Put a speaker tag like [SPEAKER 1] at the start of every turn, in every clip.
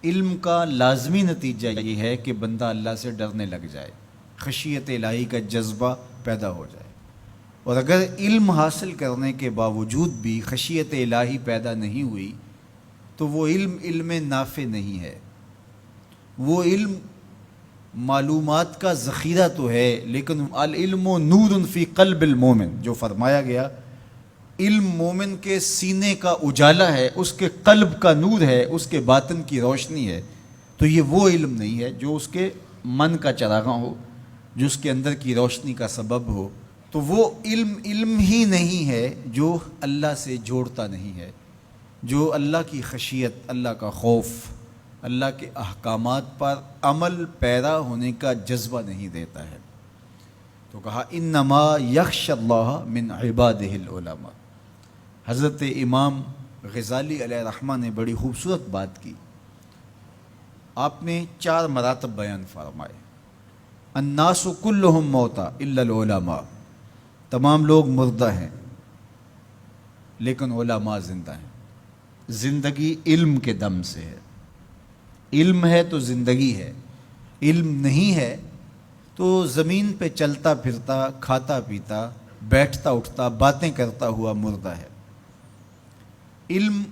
[SPEAKER 1] علم کا لازمی نتیجہ یہ ہے کہ بندہ اللہ سے ڈرنے لگ جائے، خشیت الہی کا جذبہ پیدا ہو جائے۔ اور اگر علم حاصل کرنے کے باوجود بھی خشیت الہی پیدا نہیں ہوئی تو وہ علم نافع نہیں ہے۔ وہ علم معلومات کا ذخیرہ تو ہے، لیکن العلم نور فی قلب المومن، جو فرمایا گیا علم مومن کے سینے کا اجالا ہے، اس کے قلب کا نور ہے، اس کے باطن کی روشنی ہے۔ تو یہ وہ علم نہیں ہے جو اس کے من کا چراغاں ہو، جو اس کے اندر کی روشنی کا سبب ہو۔ تو وہ علم ہی نہیں ہے جو اللہ سے جوڑتا نہیں ہے، جو اللہ کی خشیت، اللہ کا خوف، اللہ کے احکامات پر عمل پیرا ہونے کا جذبہ نہیں دیتا ہے۔ تو کہا انما یخشی اللہ من عبادہ العلماء۔ حضرت امام غزالی علیہ رحمہ نے بڑی خوبصورت بات کی۔ آپ نے 4 مراتب بیان فرمائے۔ الناس کلہم موتا الا العلماء، تمام لوگ مردہ ہیں لیکن علماء زندہ ہیں۔ زندگی علم کے دم سے ہے، علم ہے تو زندگی ہے، علم نہیں ہے تو زمین پہ چلتا پھرتا، کھاتا پیتا، بیٹھتا اٹھتا، باتیں کرتا ہوا مردہ ہے۔ علم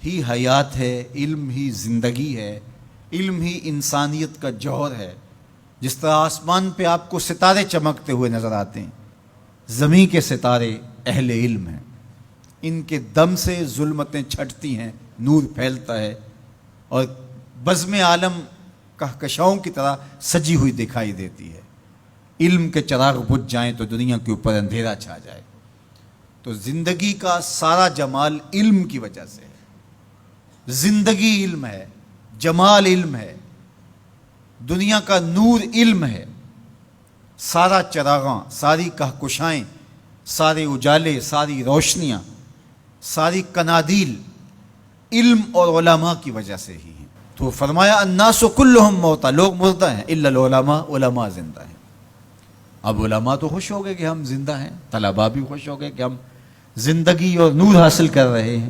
[SPEAKER 1] ہی حیات ہے، علم ہی زندگی ہے، علم ہی انسانیت کا جوہر ہے۔ جس طرح آسمان پہ آپ کو ستارے چمکتے ہوئے نظر آتے ہیں، زمین کے ستارے اہل علم ہیں، ان کے دم سے ظلمتیں چھٹتی ہیں، نور پھیلتا ہے اور بزم عالم کہکشاؤں کی طرح سجی ہوئی دکھائی دیتی ہے۔ علم کے چراغ بجھ جائیں تو دنیا کے اوپر اندھیرا چھا جائے۔ تو زندگی کا سارا جمال علم کی وجہ سے ہے۔ زندگی علم ہے، جمال علم ہے، دنیا کا نور علم ہے۔ سارا چراغاں، ساری کہکشائیں، سارے اجالے، ساری روشنیاں، ساری کنادیل علم اور علماء کی وجہ سے ہی ہیں۔ تو فرمایا الناس کلہم موتا، لوگ مردہ ہیں الا العلماء، علماء زندہ ہیں۔ اب علماء تو خوش ہو گئے کہ ہم زندہ ہیں، طلباء بھی خوش ہو گئے کہ ہم زندگی اور نور حاصل کر رہے ہیں۔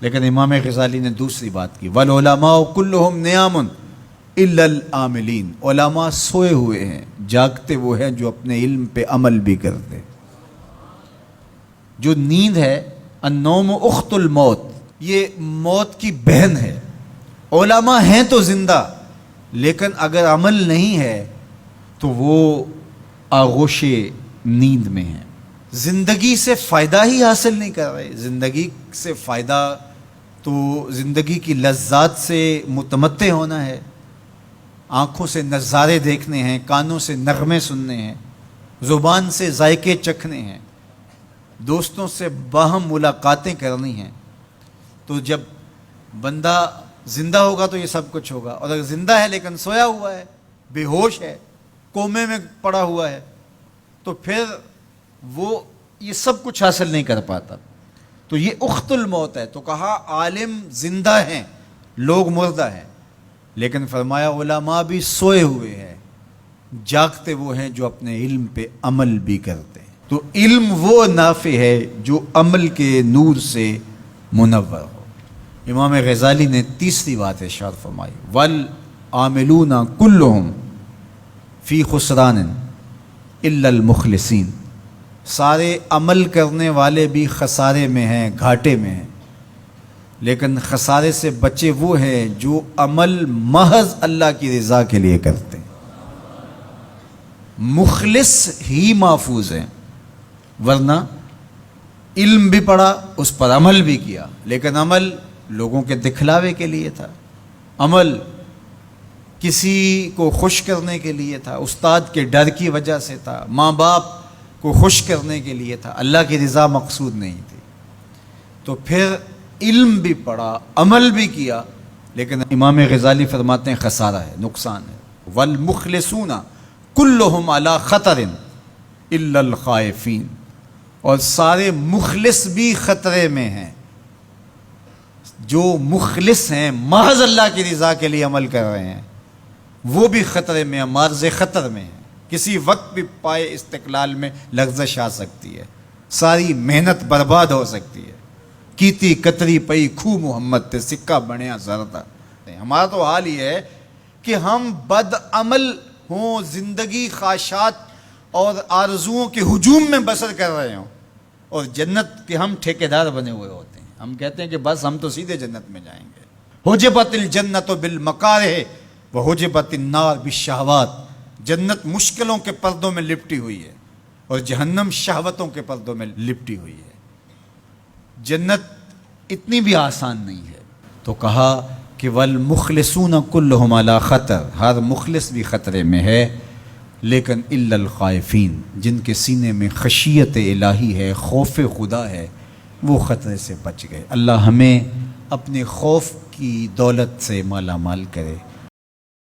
[SPEAKER 1] لیکن امام غزالی نے دوسری بات کی، والعلماء کلہم نیام الا العاملین، علماء سوئے ہوئے ہیں، جاگتے وہ ہیں جو اپنے علم پہ عمل بھی کرتے۔ جو نیند ہے، النوم اخت الموت، یہ موت کی بہن ہے۔ علماء ہیں تو زندہ، لیکن اگر عمل نہیں ہے تو وہ آغوش نیند میں ہیں، زندگی سے فائدہ ہی حاصل نہیں کر رہے۔ زندگی سے فائدہ تو زندگی کی لذات سے متمتع ہونا ہے، آنکھوں سے نظارے دیکھنے ہیں، کانوں سے نغمے سننے ہیں، زبان سے ذائقے چکھنے ہیں، دوستوں سے باہم ملاقاتیں کرنی ہیں۔ تو جب بندہ زندہ ہوگا تو یہ سب کچھ ہوگا، اور اگر زندہ ہے لیکن سویا ہوا ہے، بے ہوش ہے، کومے میں پڑا ہوا ہے، تو پھر وہ یہ سب کچھ حاصل نہیں کر پاتا۔ تو یہ اخت الموت ہے۔ تو کہا عالم زندہ ہیں، لوگ مردہ ہیں، لیکن فرمایا علماء بھی سوئے ہوئے ہیں، جاگتے وہ ہیں جو اپنے علم پہ عمل بھی کرتے ہیں۔ تو علم وہ نافع ہے جو عمل کے نور سے منور ہو۔ امام غزالی نے تیسری بات ارشاد فرمائی، والعاملون کلہم فی خسران الا المخلصین، سارے عمل کرنے والے بھی خسارے میں ہیں، گھاٹے میں ہیں، لیکن خسارے سے بچے وہ ہیں جو عمل محض اللہ کی رضا کے لیے کرتے ہیں۔ مخلص ہی محفوظ ہیں، ورنہ علم بھی پڑھا، اس پر عمل بھی کیا، لیکن عمل لوگوں کے دکھلاوے کے لیے تھا، عمل کسی کو خوش کرنے کے لیے تھا، استاد کے ڈر کی وجہ سے تھا، ماں باپ کو خوش کرنے کے لیے تھا، اللہ کی رضا مقصود نہیں تھی۔ تو پھر علم بھی پڑھا، عمل بھی کیا، لیکن امام غزالی فرماتے ہیں خسارہ ہے، نقصان ہے۔ والمخلصون کلہم علی خطر الا الخائفین، اور سارے مخلص بھی خطرے میں ہیں۔ جو مخلص ہیں، محض اللہ کی رضا کے لیے عمل کر رہے ہیں، وہ بھی خطرے میں ہیں، معرض خطر میں ہیں۔ کسی وقت بھی پائے استقلال میں لغزش آ سکتی ہے، ساری محنت برباد ہو سکتی ہے۔ کیتی کتری پئی کھو محمد تے سکہ بنیا زردہ، کرتے ہیں. ہمارا تو حال یہ ہے کہ ہم بد عمل ہوں، زندگی خواہشات اور آرزوؤں کے ہجوم میں بسر کر رہے ہوں، اور جنت کے ہم ٹھیکیدار بنے ہوئے ہوتے ہیں. ہم کہتے ہیں کہ بس ہم تو سیدھے جنت میں جائیں گے. حجبت الجنت بالمکارہ وحجبت النار بالشہوات. جنت مشکلوں کے پردوں میں لپٹی ہوئی ہے اور جہنم شہوتوں کے پردوں میں لپٹی ہوئی ہے. جنت اتنی بھی آسان نہیں ہے. تو کہا کہ والمخلصون کلہم علی خطر، ہر مخلص بھی خطرے میں ہے، لیکن الا الخائفین، جن کے سینے میں خشیت الہی ہے، خوف خدا ہے، وہ خطرے سے بچ گئے. اللہ ہمیں اپنے خوف کی دولت سے مالا مال کرے.